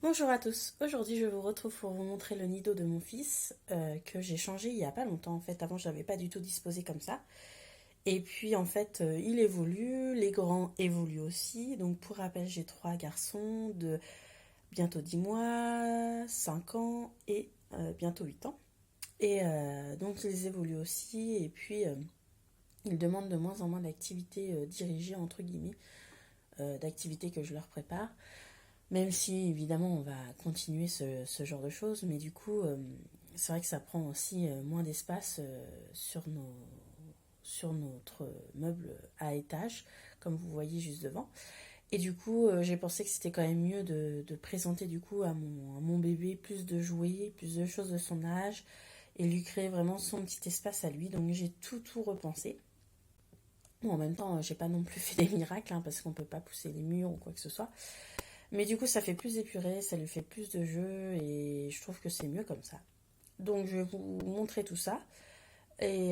Bonjour à tous, aujourd'hui je vous retrouve pour vous montrer le nido de mon fils que j'ai changé il y a pas longtemps en fait, avant je l'avais pas du tout disposé comme ça. Et puis en fait il évolue, les grands évoluent aussi, donc pour rappel j'ai trois garçons de bientôt 10 mois, 5 ans et bientôt 8 ans. Et donc ils évoluent aussi et puis ils demandent de moins en moins d'activités dirigées entre guillemets, d'activités que je leur prépare. Même si évidemment on va continuer ce genre de choses, mais du coup c'est vrai que ça prend aussi moins d'espace sur notre meuble à étage, comme vous voyez juste devant. Et du coup j'ai pensé que c'était quand même mieux de présenter du coup à mon bébé plus de jouets, plus de choses de son âge, et lui créer vraiment son petit espace à lui. Donc j'ai tout repensé. Bon, en même temps, j'ai pas non plus fait des miracles, hein, parce qu'on peut pas pousser les murs ou quoi que ce soit. Mais du coup, ça fait plus épuré, ça lui fait plus de jeux et je trouve que c'est mieux comme ça. Donc, je vais vous montrer tout ça. Et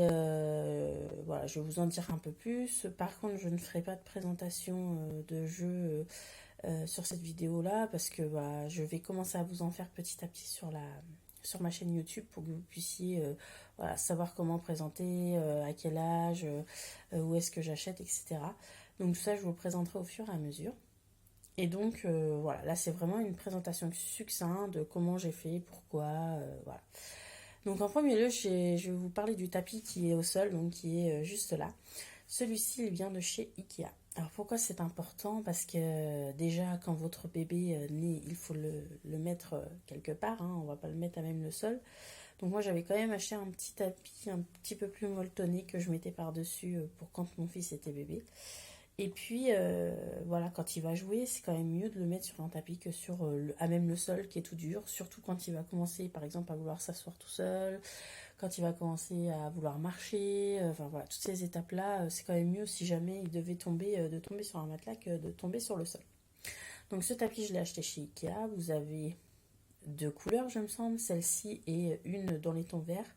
voilà, je vais vous en dire un peu plus. Par contre, je ne ferai pas de présentation de jeux sur cette vidéo-là parce que bah, je vais commencer à vous en faire petit à petit sur ma chaîne YouTube pour que vous puissiez voilà, savoir comment présenter, à quel âge, où est-ce que j'achète, etc. Donc tout ça, je vous le présenterai au fur et à mesure. Et donc, voilà, là c'est vraiment une présentation succincte de comment j'ai fait, pourquoi, voilà. Donc en premier lieu, je vais vous parler du tapis qui est au sol, donc qui est juste là. Celui-ci, il vient de chez Ikea. Alors pourquoi c'est important? Parce que déjà, quand votre bébé naît, il faut le mettre quelque part, hein, on va pas le mettre à même le sol. Donc moi, j'avais quand même acheté un petit tapis un petit peu plus molletonné que je mettais par-dessus pour quand mon fils était bébé. Et puis, voilà, quand il va jouer, c'est quand même mieux de le mettre sur un tapis que sur à même le sol qui est tout dur. Surtout quand il va commencer, par exemple, à vouloir s'asseoir tout seul, quand il va commencer à vouloir marcher. Enfin voilà, toutes ces étapes-là, c'est quand même mieux si jamais il devait tomber, de tomber sur un matelas que de tomber sur le sol. Donc ce tapis, je l'ai acheté chez Ikea. Vous avez deux couleurs, je me semble, celle-ci et une dans les tons verts.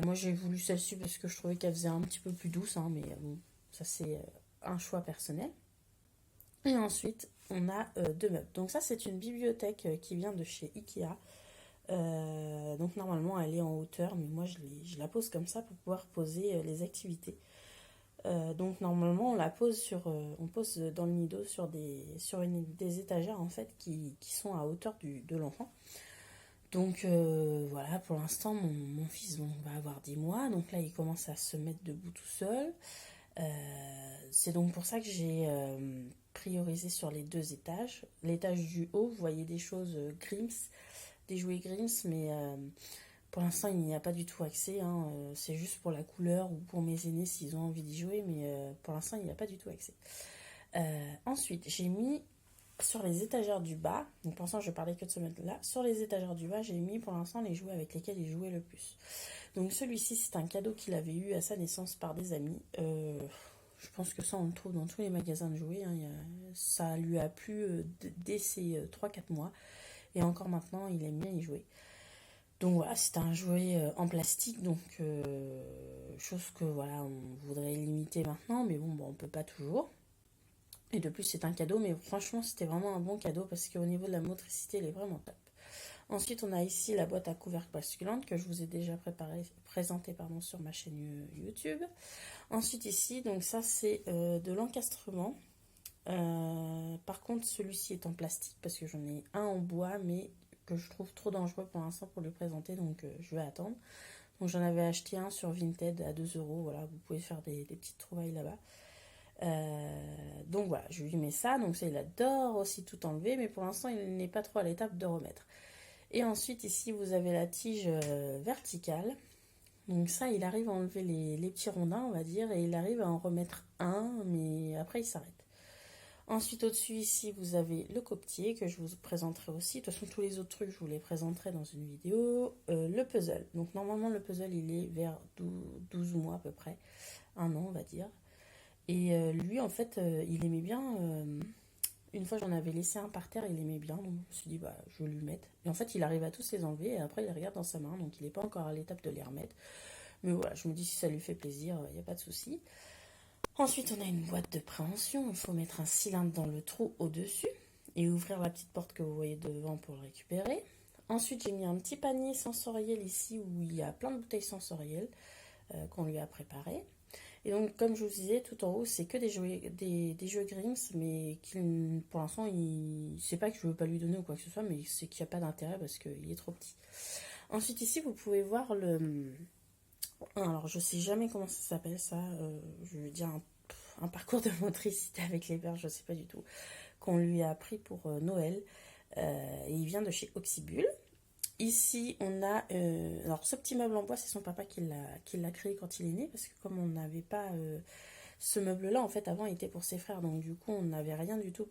Moi, j'ai voulu celle-ci parce que je trouvais qu'elle faisait un petit peu plus douce, hein, mais bon, ça c'est un choix personnel. Et ensuite, on a deux meubles. Donc ça, c'est une bibliothèque qui vient de chez Ikea. Donc normalement, elle est en hauteur, mais moi, je la pose comme ça pour pouvoir poser les activités. Donc normalement, on la pose on pose dans le nido sur des étagères en fait qui sont à hauteur de l'enfant. Donc voilà, pour l'instant, mon fils va avoir 10 mois, donc là, il commence à se mettre debout tout seul. C'est donc pour ça que j'ai priorisé sur les deux étages. L'étage du haut, vous voyez des choses Grims, des jouets Grims, mais pour l'instant il n'y a pas du tout accès, hein. C'est juste pour la couleur ou pour mes aînés s'ils ont envie d'y jouer, mais pour l'instant il n'y a pas du tout accès. Ensuite, j'ai mis sur les étagères du bas, donc pour l'instant je parlais que de ce meuble-là, sur les étagères du bas, j'ai mis pour l'instant les jouets avec lesquels il jouait le plus. Donc celui-ci, c'est un cadeau qu'il avait eu à sa naissance par des amis. Je pense que ça, on le trouve dans tous les magasins de jouets, hein. Ça lui a plu dès ses 3-4 mois. Et encore maintenant, il aime bien y jouer. Donc voilà, c'est un jouet en plastique, donc chose que voilà, on voudrait limiter maintenant, mais bon, on peut pas toujours. Et de plus, c'est un cadeau, mais franchement, c'était vraiment un bon cadeau parce qu'au niveau de la motricité, il est vraiment top. Ensuite, on a ici la boîte à couvercle basculante que je vous ai déjà présentée sur ma chaîne YouTube. Ensuite, ici, donc ça, c'est de l'encastrement. Par contre, celui-ci est en plastique parce que j'en ai un en bois, mais que je trouve trop dangereux pour l'instant pour le présenter, donc je vais attendre. Donc j'en avais acheté un sur Vinted à 2 euros. Voilà, vous pouvez faire des petites trouvailles là-bas. Donc voilà, je lui mets ça. Donc ça, il adore aussi tout enlever, mais pour l'instant, il n'est pas trop à l'étape de remettre. Et ensuite, ici, vous avez la tige verticale. Donc ça, il arrive à enlever les petits rondins, on va dire, et il arrive à en remettre un, mais après, il s'arrête. Ensuite, au-dessus, ici, vous avez le coquetier que je vous présenterai aussi. De toute façon, tous les autres trucs, je vous les présenterai dans une vidéo. Le puzzle. Donc, normalement, le puzzle, il est vers 12 mois à peu près. Un an, on va dire. Et lui, en fait, il aimait bien... une fois, j'en avais laissé un par terre, il aimait bien. Donc, je me suis dit, bah, je vais lui mettre. Et en fait, il arrive à tous les enlever. Et après, il les regarde dans sa main. Donc, il n'est pas encore à l'étape de les remettre. Mais voilà, je me dis, si ça lui fait plaisir, il n'y a pas de souci. Ensuite, on a une boîte de préhension. Il faut mettre un cylindre dans le trou au-dessus. et ouvrir la petite porte que vous voyez devant pour le récupérer. Ensuite, j'ai mis un petit panier sensoriel ici où il y a plein de bouteilles sensorielles qu'on lui a préparées. Et donc, comme je vous disais, tout en haut, c'est que des jeux Grims, mais pour l'instant, c'est pas que je veux pas lui donner ou quoi que ce soit, mais c'est qu'il n'y a pas d'intérêt parce qu'il est trop petit. Ensuite, ici, vous pouvez voir alors, je sais jamais comment ça s'appelle ça. Je veux dire un parcours de motricité avec les verres, je sais pas du tout. Qu'on lui a appris pour Noël. Et il vient de chez Oxybul. Ici, on a... alors, ce petit meuble en bois, c'est son papa qui l'a créé quand il est né. Parce que comme on n'avait pas... ce meuble-là, en fait, avant, il était pour ses frères. Donc, du coup, on n'avait rien du tout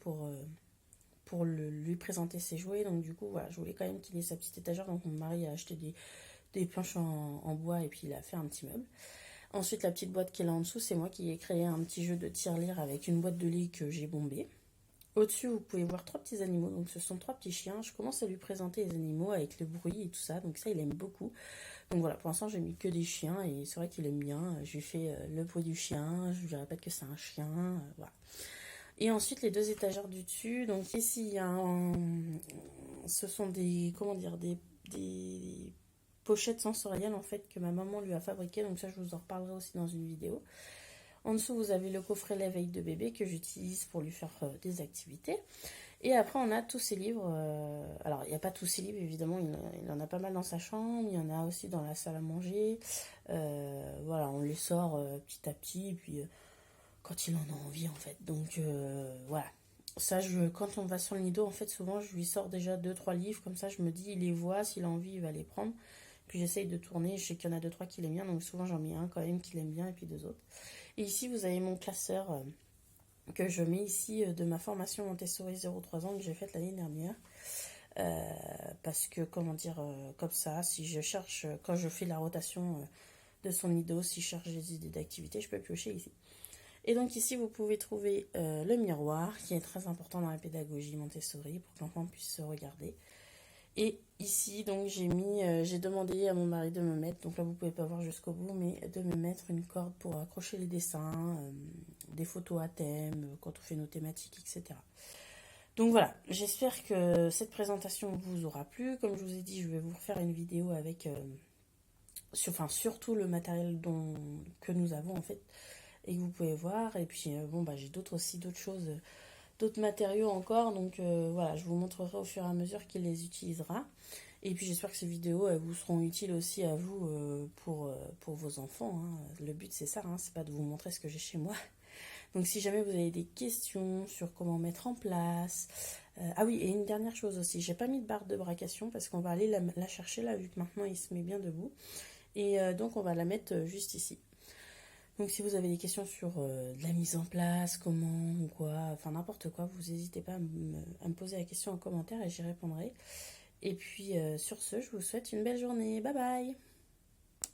pour lui présenter ses jouets. Donc, du coup, voilà, je voulais quand même qu'il ait sa petite étagère. Donc, mon mari a acheté des planches en bois et puis il a fait un petit meuble. Ensuite, la petite boîte qui est là en dessous, c'est moi qui ai créé un petit jeu de tirelire avec une boîte de lait que j'ai bombée. Au-dessus, vous pouvez voir 3 petits animaux. Donc, ce sont 3 petits chiens. Je commence à lui présenter les animaux avec le bruit et tout ça. Donc, ça, il aime beaucoup. Donc, voilà, pour l'instant, j'ai mis que des chiens et c'est vrai qu'il aime bien. Je lui fais le bruit du chien. Je lui répète que c'est un chien. Voilà. Et ensuite, les 2 étagères du dessus. Donc, ici, il y a ce sont des... Comment dire, des pochette sensorielle en fait que ma maman lui a fabriqué, donc ça je vous en reparlerai aussi dans une vidéo. En dessous vous avez le coffret l'éveil de bébé que j'utilise pour lui faire des activités, et après on a tous ces livres. Alors il n'y a pas tous ces livres évidemment, il en a pas mal dans sa chambre, il y en a aussi dans la salle à manger. Voilà, on les sort petit à petit, et puis quand il en a envie en fait, donc voilà. Ça, quand on va sur le nido, en fait, souvent, je lui sors déjà 2-3 livres, comme ça, je me dis, il les voit, s'il a envie, il va les prendre. Puis j'essaye de tourner, je sais qu'il y en a 2-3 qui l'aiment bien, donc souvent j'en mets un quand même qui l'aime bien, et puis 2 autres. Et ici, vous avez mon classeur que je mets ici de ma formation Montessori 0-3 ans que j'ai faite l'année dernière. Parce que, comment dire, comme ça, si je cherche, quand je fais la rotation de son nido, si je cherche des idées d'activité, je peux piocher ici. Et donc ici, vous pouvez trouver le miroir, qui est très important dans la pédagogie Montessori, pour que l'enfant puisse se regarder. Et ici, donc, j'ai demandé à mon mari de me mettre, donc là, vous pouvez pas voir jusqu'au bout, mais de me mettre une corde pour accrocher les dessins, des photos à thème, quand on fait nos thématiques, etc. Donc voilà, j'espère que cette présentation vous aura plu. Comme je vous ai dit, je vais vous refaire une vidéo avec, surtout le matériel que nous avons, en fait, et que vous pouvez voir. Et puis, bon, bah, j'ai d'autres choses, d'autres matériaux encore. Donc, voilà, je vous montrerai au fur et à mesure qu'il les utilisera. Et puis, j'espère que ces vidéos, elles vous seront utiles aussi à vous pour vos enfants, hein. Le but, c'est ça, hein, c'est pas de vous montrer ce que j'ai chez moi. Donc, si jamais vous avez des questions sur comment mettre en place... ah oui, et une dernière chose aussi, j'ai pas mis de barre de bracation parce qu'on va aller la chercher là, vu que maintenant, il se met bien debout. Et donc, on va la mettre juste ici. Donc si vous avez des questions sur de la mise en place, comment ou quoi, enfin n'importe quoi, vous n'hésitez pas à me poser la question en commentaire et j'y répondrai. Et puis sur ce, je vous souhaite une belle journée. Bye bye!